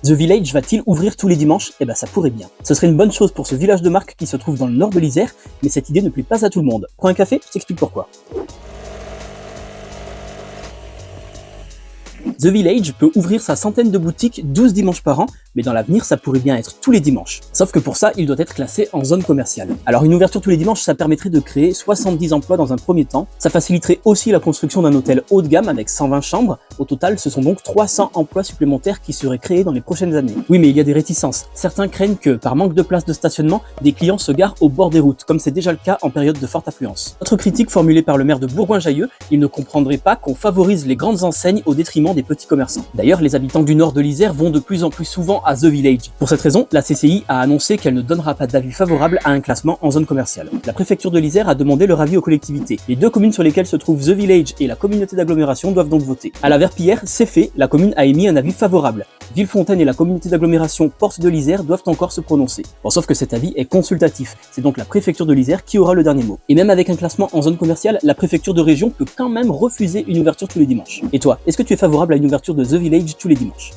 The Village va-t-il ouvrir tous les dimanches? Eh ben ça pourrait bien. Ce serait une bonne chose pour ce village de marque qui se trouve dans le nord de l'Isère, mais cette idée ne plaît pas à tout le monde. Prends un café, je t'explique pourquoi. The Village peut ouvrir sa centaine de boutiques 12 dimanches par an, mais dans l'avenir ça pourrait bien être tous les dimanches. Sauf que pour ça, il doit être classé en zone commerciale. Alors une ouverture tous les dimanches, ça permettrait de créer 70 emplois dans un premier temps. Ça faciliterait aussi la construction d'un hôtel haut de gamme avec 120 chambres. Au total, ce sont donc 300 emplois supplémentaires qui seraient créés dans les prochaines années. Oui, mais il y a des réticences. Certains craignent que, par manque de place de stationnement, des clients se garent au bord des routes, comme c'est déjà le cas en période de forte affluence. Autre critique formulée par le maire de Bourgoin-Jallieu, il ne comprendrait pas qu'on favorise les grandes enseignes au détriment des petits commerçants. D'ailleurs, les habitants du nord de l'Isère vont de plus en plus souvent à The Village. Pour cette raison, la CCI a annoncé qu'elle ne donnera pas d'avis favorable à un classement en zone commerciale. La préfecture de l'Isère a demandé leur avis aux collectivités. Les deux communes sur lesquelles se trouve The Village et la communauté d'agglomération doivent donc voter. À la Verpillière, c'est fait, la commune a émis un avis favorable. Villefontaine et la communauté d'agglomération Porte de l'Isère doivent encore se prononcer. Bon, sauf que cet avis est consultatif, c'est donc la préfecture de l'Isère qui aura le dernier mot. Et même avec un classement en zone commerciale, la préfecture de région peut quand même refuser une ouverture tous les dimanches. Et toi, est-ce que tu es favorable à une ouverture de The Village tous les dimanches?